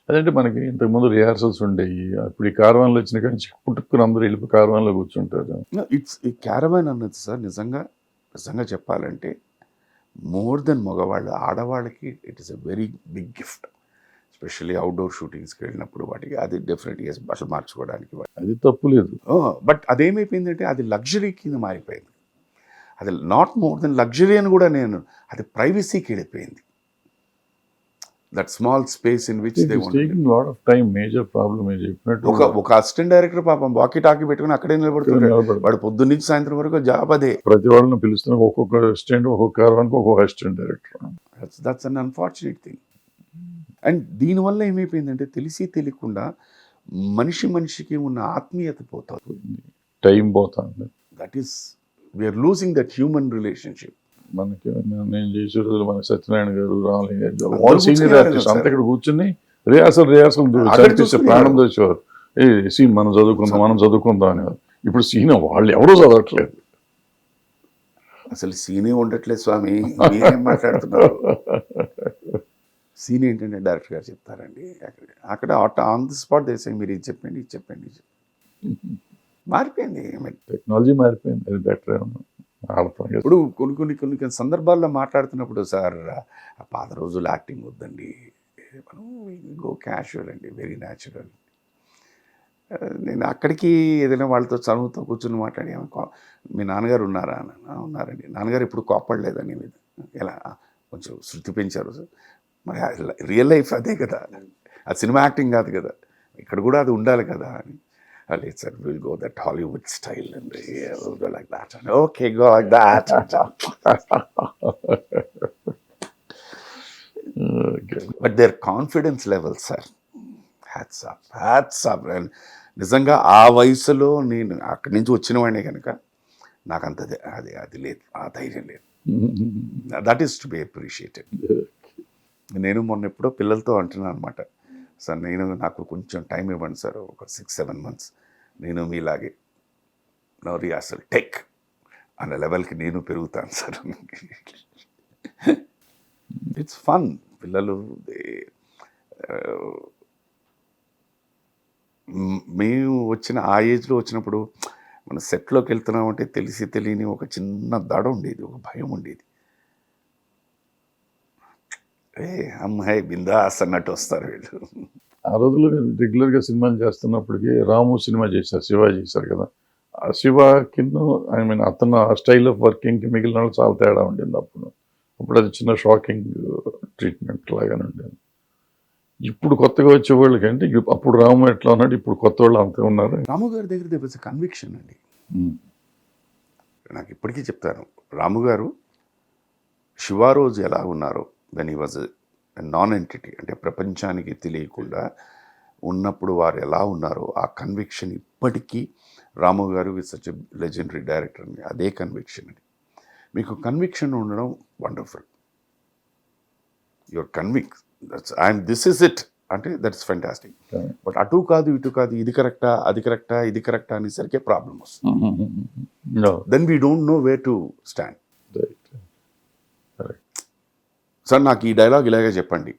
అదంటే మనకి ఇంతకుముందు రిహార్సల్స్ ఉండేవి. అప్పుడు ఈ కార్వాన్లు వచ్చిన కాడి నుంచి పుట్టుక్కుని అందరూ వెళ్ళిపోయి కార్వాన్లో కూర్చుంటారు. ఇట్స్ ఈ క్యారవాన్ అన్నది సార్ నిజంగా నిజంగా చెప్పాలంటే మోర్ దెన్ మగవాళ్ళు, ఆడవాళ్ళకి it is a very big gift. Especially outdoor షూటింగ్స్కి వెళ్ళినప్పుడు వాటికి అది డెఫినెట్గా బట్టలు మార్చుకోవడానికి. అది తప్పు లేదు. బట్ అదేమైపోయిందంటే అది లగ్జరీ కింద మారిపోయింది. అది నాట్ మోర్ దెన్ లగ్జరీ అని కూడా నేను, అది ప్రైవసీకి వెళ్ళిపోయింది. That small space in which they lot of time. Major problem మీరు చెప్పినట్టు ఒక అసిస్టెంట్ డైరెక్టర్ పాపం వాకీ టాకీ పెట్టుకుని అక్కడే నిలబడుతున్నాడు. వాడు పొద్దున్న నుంచి సాయంత్రం వరకు జాబ్ అదే. ప్రతి వాళ్ళని పిలుస్తున్నారు, ఒక్కొక్క అసిస్టెంట్, ఒక్కొక్క కార్వాన్కి ఒక్కొక్క assistant director. That's an unfortunate thing. And దీనివల్ల ఏమైపోయిందంటే తెలిసి తెలియకుండా మనిషికి ఉన్న ఆత్మీయత పోతుంది, టైం పోతుంది. That is we are losing that human relationship. మనకి నేను చేసే రోజులు మన సత్యనారాయణ గారు, రామలింగ గారు, ఆల్ సీనియర్ ఆర్టిస్ట్ అంతా ఇక్కడ కూర్చొని రిహార్సల్ చదివిస్తే ప్రాణం తెచ్చేవారు. ఏ సీన్ మనం చదువుకుందాం అనేవారు. ఇప్పుడు సీన్ వాళ్ళు ఎవరూ చదవట్లేదు. అసలు సీనే ఉండట్లేదు స్వామి, మీరేం మాట్లాడుతున్నారు? సీన్ ఏంటంటే డైరెక్టర్ గారు చెప్తారండి, అక్కడ ఆన్ ది స్పాట్ దేశం మీరు ఇది చెప్పండి, ఇది చెప్పండి. మారిపోయింది, టెక్నాలజీ మారిపోయింది. అది బెటర్. ఇప్పుడు కొన్ని సందర్భాల్లో మాట్లాడుతున్నప్పుడు సార్ ఆ పాత రోజులు యాక్టింగ్ వద్దండి, మనం గో క్యాషువల్ అండి, వెరీ న్యాచురల్. నేను అక్కడికి ఏదైనా వాళ్ళతో చదువుతో కూర్చొని మాట్లాడి, మీ నాన్నగారు ఉన్నారా అని, ఉన్నారండి. నాన్నగారు ఇప్పుడు కోప్పడలేదని మీద ఎలా కొంచెం శృతి పెంచారు సార్. మరి రియల్ లైఫ్ అదే కదా, అది సినిమా యాక్టింగ్ కాదు కదా, ఇక్కడ కూడా అది ఉండాలి కదా అని. లేదు sir, will go that Hollywood style అండి, like that and okay go like that. But their confidence level sir, hats off. And నిజంగా ఆ వయసులో నేను అక్కడి నుంచి వచ్చిన వాడినే కనుక నాకు అంత అది లేదు, ఆ ధైర్యం లేదు. That is to be appreciated. నేను మొన్న ఎప్పుడో పిల్లలతో అంటున్నాను అనమాట, సార్ నాకు కొంచెం టైం ఇవ్వండి సార్, ఒక 6-7 months, నేను మీలాగే నో రిహార్సల్ టెక్ అనే లెవెల్కి నేను పెరుగుతాను సార్. It's fun. పిల్లలు మేము ఆ ఏజ్లో వచ్చినప్పుడు మన సెట్లోకి వెళ్తున్నామంటే తెలిసి తెలియని ఒక చిన్న దడ ఉండేది, ఒక భయం ఉండేది. అమ్మాయి బిందాస్ అన్నట్టు వస్తారు వీళ్ళు. ఆ రోజుల్లో నేను రెగ్యులర్గా సినిమాలు చేస్తున్నప్పటికీ రాము సినిమా చేశారు, శివ చేశారు కదా. ఆ శివ కింద అతను ఆ స్టైల్ ఆఫ్ వర్కింగ్కి మిగిలిన వాళ్ళు చాలా తేడా ఉండింది. అప్పుడు అది చిన్న షాకింగ్ ట్రీట్మెంట్ లాగానే ఉండేది. ఇప్పుడు కొత్తగా వచ్చే వాళ్ళకి అంటే అప్పుడు రాము ఎట్లా ఉన్నాడు, ఇప్పుడు కొత్త వాళ్ళు అంతే ఉన్నారు. రాము గారి దగ్గర కన్విక్షన్ అండి. నాకు ఇప్పటికీ చెప్తాను, రాము గారు శివ రోజు ఎలా ఉన్నారో when he was non entity, అంటే ప్రపంచానికి తెలియకుండా ఉన్నప్పుడు వారు ఎలా ఉన్నారో ఆ కన్విక్షన్ ఇప్పటికీ రాము గారు విత్ సచ్ లెజెండరీ డైరెక్టర్ అని అదే కన్విక్షన్ అండి. మీకు కన్విక్షన్ ఉండడం wonderful. Your కన్విక్స్ and this is it అంటే దట్స్ ఫెంటాస్టిక్. బట్ అటు కాదు ఇటు కాదు, ఇది కరెక్టా అది కరెక్టా ఇది కరెక్టా అనేసరికి ప్రాబ్లం వస్తుంది. Then we don't know way to stand. Sir నాకు ఈ డైలాగ్ ఇలాగే చెప్పండి,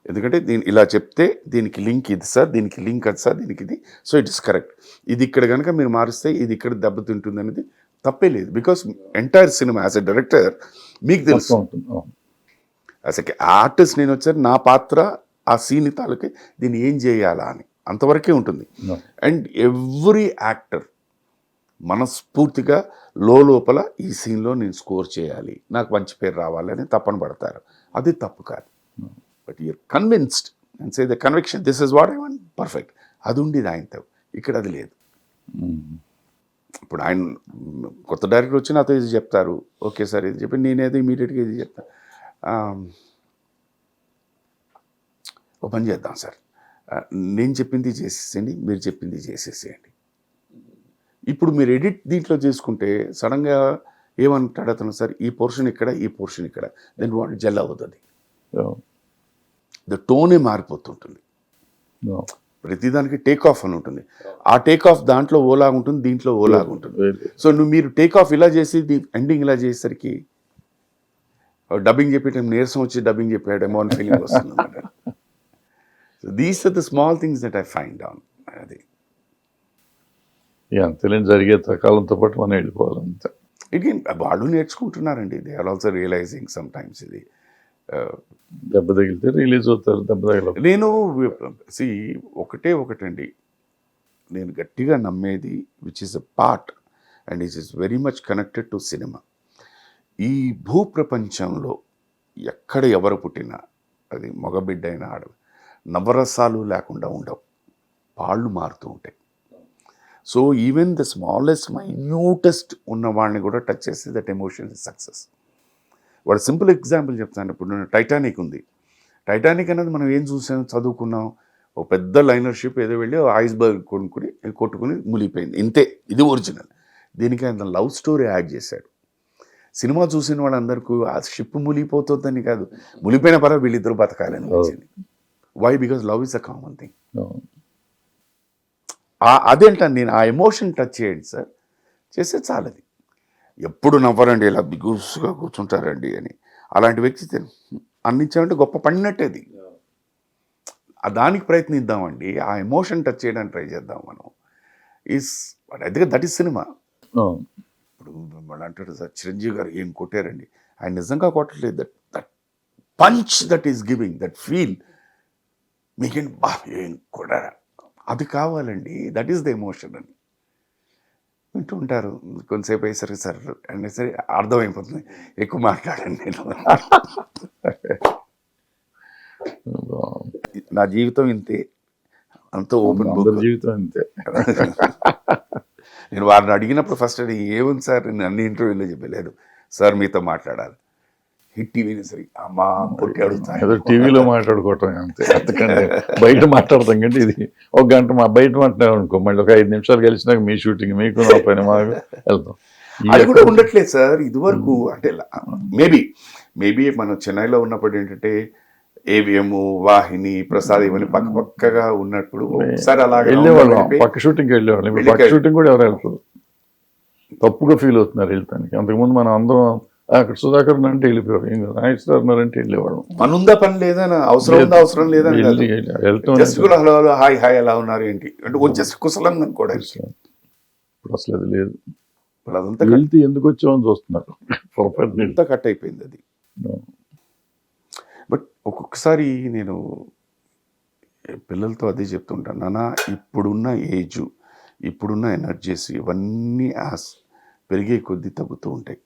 ఎందుకంటే ఇలా చెప్తే దీనికి లింక్ ఇది సార్, దీనికి లింక్ అది సార్, దీనికి ఇది, సో ఇట్ ఇస్ కరెక్ట్. ఇది ఇక్కడ కనుక మీరు మారిస్తే ఇది ఇక్కడ దెబ్బతింటుంది అనేది తప్పే లేదు. Because entire cinema as a director మీకు తెలుసు, యాజ్ ఎ ఆర్టిస్ట్ నేను వచ్చారు, నా పాత్ర ఆ సీన్ తాలూకి దీన్ని ఏం చేయాలా అని అంతవరకే ఉంటుంది. అండ్ ఎవ్రీ యాక్టర్ మనస్ఫూర్తిగా లోపల ఈ సీన్లో నేను స్కోర్ చేయాలి, నాకు మంచి పేరు రావాలి అని తప్పన పడతారు. అది తప్పు కాదు. But you are convinced and say the conviction this is what I want, perfect. అది ఉండేది ఆయనతో, ఇక్కడ అది లేదు. ఇప్పుడు ఆయన కొత్త డైరెక్టర్ వచ్చి నాతో ఇది చెప్తారు, ఓకే సార్ ఇది చెప్పి నేనేదో ఇమీడియట్గా ఇది చెప్తాను, ఓ పని చేద్దాం సార్, నేను చెప్పింది చేసేసేయండి, మీరు చెప్పింది చేసేసేయండి. ఇప్పుడు మీరు ఎడిట్ దీంట్లో చేసుకుంటే సడన్గా ఏమంటాడు అతను, సార్ ఈ పోర్షన్ ఇక్కడ, ఈ పోర్షన్ ఇక్కడ, దెన్ వాట్ జెల్ అవుతుంది, ద టోనే మారిపోతుంటుంది. ప్రతిదానికి టేక్ ఆఫ్ అని ఉంటుంది, ఆ టేక్ ఆఫ్ దాంట్లో ఓలాగా ఉంటుంది, దీంట్లో ఓలాగా ఉంటుంది. సో మీరు టేక్ ఆఫ్ ఇలా చేసి ఎండింగ్ ఇలా చేసేసరికి డబ్బింగ్ చెప్పేటం నీరసం వచ్చి డబ్బింగ్ చెప్పాడేమో అని ఫీలింగ్ వస్తుంది. So these are the small things that I find on. అది ఇక అంతేలేని జరిగే కాలంతో పాటు మనం వెళ్ళిపోవాలి అంతే. ఇది వాళ్ళు నేర్చుకుంటున్నారండి. They are also realising sometimes ఇది. దెబ్బ తగిలితే రిలీజ్ అవుతారు, దెబ్బ తగల నేను ఒకటండి, నేను గట్టిగా నమ్మేది which is a part and it is very much connected to cinema. ఈ భూప్రపంచంలో ఎక్కడ ఎవరు పుట్టినా, అది మగబిడ్డ అయినా ఆడ, నవరసాలు లేకుండా ఉండవు, పాళ్ళు మారుతూ ఉంటాయి. So even the smallest minutest ఉన్న వాళ్ళని కూడా టచ్ చేస్తే దట్ ఎమోషన్ ఇస్ సక్సెస్. వాడు సింపుల్ ఎగ్జాంపుల్ చెప్తాను. ఇప్పుడు టైటానిక్ ఉంది. టైటానిక్ అనేది మనం ఏం చూసాం, చదువుకున్నాం, ఒక పెద్ద లైనర్ షిప్ ఏదో వెళ్ళి ఐస్బర్గ్ కొట్టుకుని మునిగిపోయింది, ఇంతే. ఇది ఒరిజినల్. దీనికి ఆయన లవ్ స్టోరీ యాడ్ చేశాడు. సినిమా చూసిన వాళ్ళందరికీ ఆ షిప్ మునిగిపోతుందని కాదు, మునిగిపోయిన పర్వాలేదు వీళ్ళిద్దరు బతకాలని వచ్చింది. Why? Because love is a common thing. అదేంటండి, నేను ఆ ఎమోషన్ టచ్ చేయండి సార్, చేస్తే చాలది. ఎప్పుడు నవ్వరండి, ఇలా బిగుసుగా కూర్చుంటారండి అని అలాంటి వ్యక్తి అందించామంటే గొప్ప పడినట్టేది. దానికి ప్రయత్నిద్దామండి, ఆ ఎమోషన్ టచ్ చేయడానికి ట్రై చేద్దాం మనం. అయితే దట్ ఈస్ సినిమా. ఇప్పుడు మళ్ళీ అంటాడు సార్, చిరంజీవి గారు ఏం కొట్టారండి, ఆయన నిజంగా కొట్టలేదు. That punch that is giving that feel, మీకేం బా ఏం కొట్టారా, అది కావాలండి. దట్ ఈస్ ద ఎమోషన్ అని వింటూ ఉంటారు. కొంతసేపు అయ్యేసరికి సార్ అనేసరి అర్థమైపోతుంది, ఎక్కువ మాట్లాడండి నేను. నా జీవితం ఇంతే, అంత ఓపెన్ బుక్ జీవితం ఇంతే. నేను వారిని అడిగినప్పుడు ఫస్ట్ అది ఏముంది సార్, నేను అన్ని ఇంటర్వ్యూలో చెప్పలేదు సార్ మీతో మాట్లాడాలి. హిట్ టీవీని సరే అమ్మా కొట్టి అడుగుతాను, ఏదో టీవీలో మాట్లాడుకోవటం అంతే, అంతకంటే బయట మాట్లాడతాం కంటే ఇది ఒక గంట మా బయట మాట్లాడాం అనుకో, మళ్ళీ ఒక 5 నిమిషాలు కలిసినాక మీ షూటింగ్ మీకు నా పైన మాకు వెళ్తాం. అది కూడా ఉండట్లేదు సార్ ఇదివరకు. అంటే మేబీ మనం చెన్నైలో ఉన్నప్పుడు ఏంటంటే ఏవిఎం, వాహిని, ప్రసాద్ ఇవన్నీ పక్కగా ఉన్నప్పుడు ఒకసారి అలాగే వెళ్ళేవాళ్ళం, పక్క షూటింగ్కి వెళ్ళేవాళ్ళం. ఇప్పుడు పక్క షూటింగ్ కూడా ఎవరు వెళ్తారు, తప్పుగా ఫీల్ అవుతున్నారు వెళ్తానికి. అంతకుముందు మనం అందరం అక్కడ సుధాకర్ అంటే వెళ్ళిపోయారు, ఏం కదా నాగేశ్వరరావు అంటే వెళ్ళేవాళ్ళం. పనుందా పని లేదా, అవసరం లేదా, జస్ట్ కూడా హలో హలో హాయ్ హాయ్ ఎలా ఉన్నారు ఏంటి అంటే జస్ట్ కుశలంగా అనుకోవడానికి. ఇప్పుడు అసలు అది లేదు. ఇప్పుడు అదంతా వెళ్తే ఎందుకు వచ్చామని చూస్తున్నారు, పొరపాటు అంతా కట్ అయిపోయింది అది. బట్ ఒక్కొక్కసారి నేను పిల్లలతో అదే చెప్తుంటాను, నాన్న ఇప్పుడున్న ఏజు, ఇప్పుడున్న ఎనర్జీస్ ఇవన్నీ పెరిగే కొద్దీ తగ్గుతూ ఉంటాయి.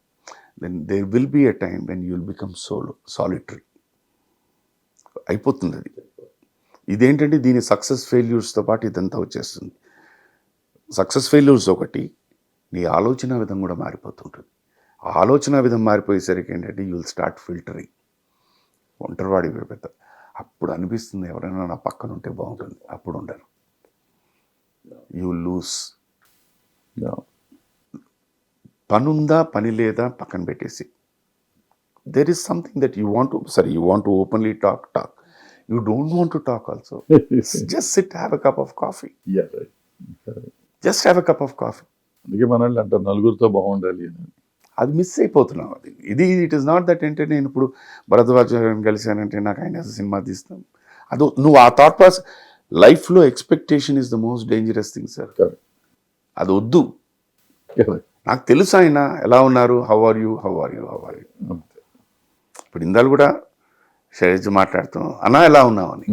Then there will be a time when you will become solitary అయిపోతుంది అది. ఇదేంటంటే దీని సక్సెస్ ఫెయిల్యూర్స్తో పాటు ఇదంతా వచ్చేస్తుంది. సక్సెస్ ఫెయిల్యూర్స్ ఒకటి, నీ ఆలోచన విధం కూడా మారిపోతుంటుంది. ఆ ఆలోచన విధం మారిపోయేసరికి ఏంటంటే యూ విల్ స్టార్ట్ ఫిల్టరింగ్. ఒంటరివాడి పెద్ద అప్పుడు అనిపిస్తుంది ఎవరైనా నా పక్కన ఉంటే బాగుంటుంది, అప్పుడు ఉండరు. You loose. పనుందా పని లేదా పక్కన పెట్టేసి, there is something that you want to openly talk. You don't want to talk also. Just sit, have a cup of coffee. Yeah, right. Just have a cup of coffee. అందుకే మనల్ని అంటారు నలుగురితో బాగుండాలి అని. అది మిస్ అయిపోతున్నాం. ఇది it is not that అంటే నేను ఇప్పుడు భరద్వాజ్ కలిశానంటే నాకు ఆయన సినిమా తీస్తాం, అది నువ్వు ఆ థాట్ ప్రాసెస్. లైఫ్లో expectation is the most dangerous thing sir. అది వద్దు. నాకు తెలుసు ఆయన ఎలా ఉన్నారు, హౌ ఆర్ యూ. ఇప్పుడు ఇందాలు కూడా శైలజ మాట్లాడుతాం, అన్నా ఎలా ఉన్నావు అని.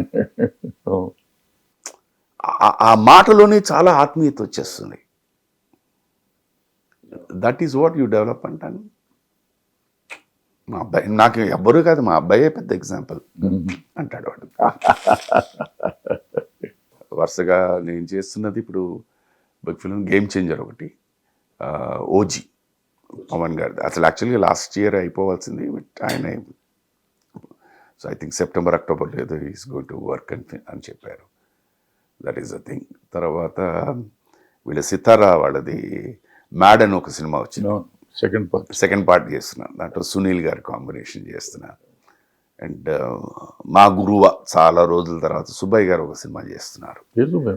ఆ మాటలోనే చాలా ఆత్మీయత వచ్చేస్తుంది. That is what you develop అంటాను. మా అబ్బాయి నాకు ఎవ్వరూ కాదు, మా అబ్బాయే పెద్ద ఎగ్జాంపుల్ అంటాడు వాడు. వరుసగా నేను చేస్తున్నది ఇప్పుడు బిగ్ ఫిల్మ్ గేమ్ చేంజర్ ఒకటి, ఓజీ పవన్ గారి. అసలు యాక్చువల్గా లాస్ట్ ఇయర్ అయిపోవాల్సింది, బట్ ఆయన so I think September October ఏదో ఈస్ గోయింగ్ టు వర్క్ అని చెప్పారు. That is the thing. తర్వాత వీళ్ళ సితారా వాళ్ళది మ్యాడ్ అని ఒక సినిమా వచ్చింది, సెకండ్ పార్ట్ చేస్తున్నాను. దాంట్లో సునీల్ గారి కాంబినేషన్ చేస్తున్నాను. అండ్ మా గురువ చాలా రోజుల తర్వాత సుబ్బయ్య గారు ఒక సినిమా చేస్తున్నారు,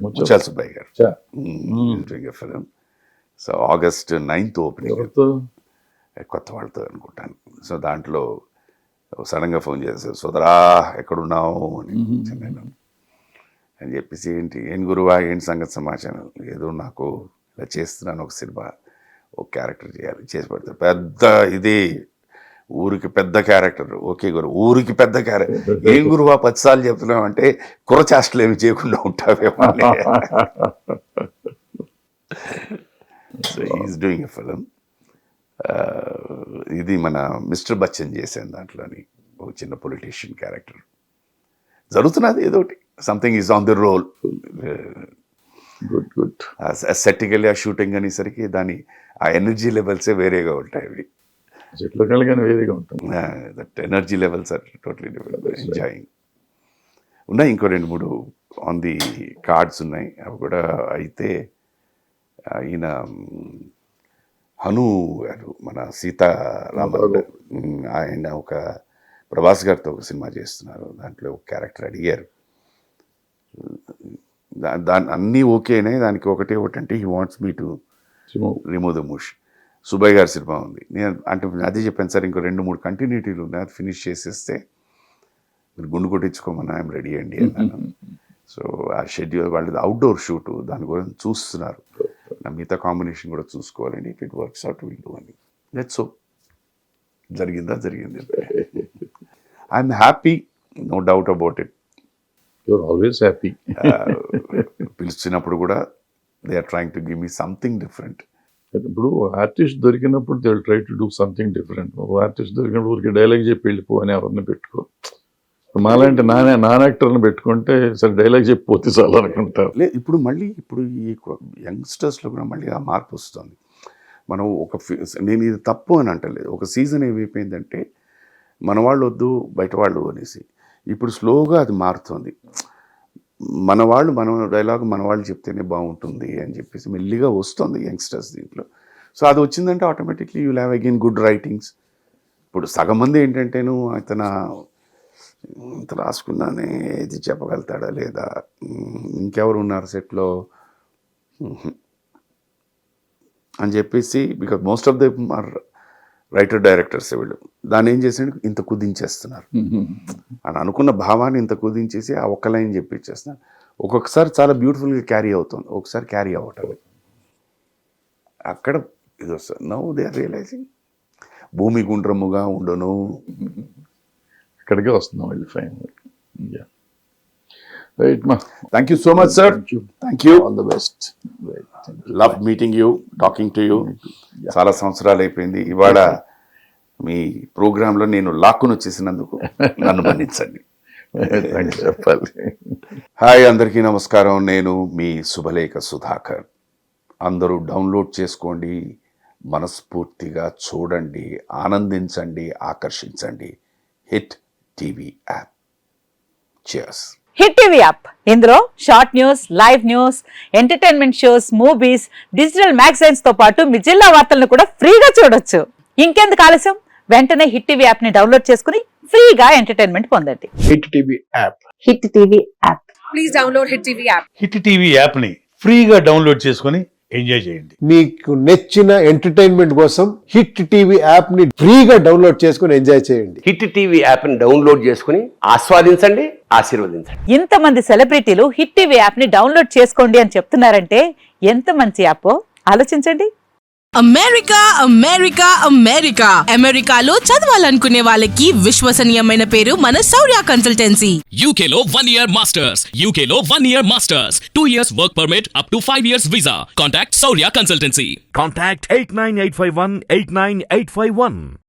ముత్యాల సుబ్బయ్య గారు, film. So August 9th opening, కొత్త వాళ్ళతో అనుకుంటాను. సో దాంట్లో సడన్గా ఫోన్ చేశారు, సోదరా ఎక్కడున్నావు అని. చెన్నైలో అని చెప్పేసి ఏం గురువా ఏంటి సంగతి సమాచారం, ఏదో నాకు ఇలా చేస్తున్నాను ఒక సినిమా, ఒక క్యారెక్టర్ చేయాలి, చేసి పెడతారు. పెద్ద ఇది ఊరికి పెద్ద క్యారెక్టర్. ఓకే గురు, ఊరికి పెద్ద క్యారెక్టర్ ఏం గురువా 10 సార్లు చెప్తున్నావు అంటే కురచాష్టలు ఏమి చేయకుండా ఉంటావేమో. So is doing a film. ఇది మన మిస్టర్ బచ్చన్ చేశాను, దాంట్లోని ఒక చిన్న పొలిటీషియన్ క్యారెక్టర్. జరుగుతున్నది ఏదో ఒకటి, something is on the role. Good good. సెట్కి వెళ్ళి ఆ షూటింగ్ అనేసరికి దాని ఆ ఎనర్జీ లెవెల్సే వేరేగా ఉంటాయి. అవి చెట్లు కానీ వేరేగా ఉంటుంది. That energy levels are totally different. Enjoying. ఉన్నాయి ఇంకో 2-3 ఆన్ ది కార్డ్స్ ఉన్నాయి, అవి కూడా. అయితే ఈయన హను గారు, మన సీతారామన్, ఆయన ఒక ప్రభాస్ గారితో ఒక సినిమా చేస్తున్నారు, దాంట్లో ఒక క్యారెక్టర్ అడిగారు. దాని అన్నీ ఓకేనే, దానికి ఒకటే ఒకటంటే he wants me to remove the మూష్. సుబ్బయ్య గారి సినిమా ఉంది, నేను అంటే అదే చెప్పాను సార్, ఇంకో 2-3 కంటిన్యూటీలు ఉన్నాయి, అది ఫినిష్ చేసేస్తే మీరు గుండు కొట్టించుకోమని ఐఎమ్ రెడీ అండి అన్నాను. సో ఆ షెడ్యూల్ వాళ్ళది అవుట్డోర్ షూటు, దాని గురించి చూస్తున్నారు, నా మిగతా కాంబినేషన్ కూడా చూసుకోవాలండి. If it works out will do అని. లెట్స్ సో జరిగింది. I'm happy, no doubt about it. You are always happy. పిలిచినప్పుడు కూడా they are trying to give me something different. ఇప్పుడు ఆర్టిస్ట్ దొరికినప్పుడు they will try to do something different. Artist దొరికినప్పుడు ఊరికి dialogue చెప్పి వెళ్ళిపో అని ఎవరిని పెట్టుకో. మాలాంటి నాన్ యాక్టర్ని పెట్టుకుంటే సరే డైలాగ్ చెప్పిపోతే చాలా అనుకుంటారు. లేదు, ఇప్పుడు ఈ యంగ్స్టర్స్లో కూడా మళ్ళీ ఆ మార్పు వస్తుంది. మనం నేను ఇది తప్పు అని అంటలేదు, ఒక సీజన్ ఏమైపోయిందంటే మన వాళ్ళు వద్దు బయట వాళ్ళు అనేసి, ఇప్పుడు స్లోగా అది మారుతుంది. మన డైలాగ్ మన వాళ్ళు చెప్తేనే బాగుంటుంది అని చెప్పేసి మెల్లిగా వస్తుంది యంగ్స్టర్స్ దీంట్లో. సో అది వచ్చిందంటే automatically you have again good writings. ఇప్పుడు సగం మంది ఏంటంటేను ఇతను ఇంత రాసుకున్నానే ఇది చెప్పగలుగుతాడా లేదా, ఇంకెవరు ఉన్నారు సెట్లో అని చెప్పేసి, because most of them are writer directors. వీళ్ళు దాన్ని ఏం చేసి ఇంత కుదించేస్తున్నారు అని అనుకున్న భావాన్ని ఇంత కుదించేసి ఆ ఒక్క లైన్ చెప్పించేస్తున్నారు. ఒక్కొక్కసారి చాలా బ్యూటిఫుల్గా క్యారీ అవుతుంది, ఒకసారి క్యారీ అవ్వటం అక్కడ ఇది వస్తుంది. నౌ దే ఆర్ రియలైజింగ్ భూమి గుండ్రముగా ఉండను, ఇక్కడికే వస్తున్నాం వెళ్ళి ఫైన్. రైట్ మా, thank you so much sir. Thank you, all the best. Love meeting you, talking to you. చాలా సంవత్సరాలు అయిపోయింది. ఇవాళ మీ ప్రోగ్రాంలో నేను లాక్కుని వచ్చేసినందుకు నన్ను మన్నించండి. చెప్పాలి. హాయ్, అందరికీ నమస్కారం. నేను మీ శుభలేఖ సుధాకర్. అందరూ డౌన్లోడ్ చేసుకోండి, మనస్ఫూర్తిగా చూడండి, ఆనందించండి, ఆకర్షించండి. Hit TV app. Cheers. Hit TV app, ఇందులో short news, live news, entertainment shows, movies, digital magazines తో పాటు మీ జిల్లా వార్తలను కూడా ఫ్రీగా చూడొచ్చు. ఇంకెందుకు ఆలస్యం, వెంటనే హిట్ టీవీ యాప్ ని డౌన్లోడ్ చేసుకుని ఫ్రీగా ఎంటర్టైన్మెంట్ పొందండి. Hit TV app. Hit TV app. Please download hit TV app. Hit TV యాప్ని ఫ్రీగా డౌన్లోడ్ చేసుకొని ఎంజాయ్ చేయండి. మీకు నచ్చిన ఎంటర్టైన్మెంట్ కోసం హిట్ టీవీ యాప్ ని ఫ్రీగా డౌన్లోడ్ చేసుకుని ఎంజాయ్ చేయండి. హిట్ టీవీ యాప్ ని డౌన్లోడ్ చేసుకుని ఆస్వాదించండి, ఆశీర్వదించండి. ఇంతమంది సెలబ్రిటీలు హిట్ టీవీ యాప్ ని డౌన్లోడ్ చేసుకోండి అని చెప్తున్నారంటే ఎంత మంచి యాప్ ఆలోచించండి. అమెరికా అమెరికా అమెరికా అమెరికాలో చదవాలనుకునే వాళ్ళకి విశ్వసనీయమైన పేరు మన శౌర్య కన్సల్టెన్సీ. UK లో 1 year masters, UK లో 1 year masters, 2 years work permit up to 5 years visa. Contact Saurya Consultancy. Contact 89851 89851.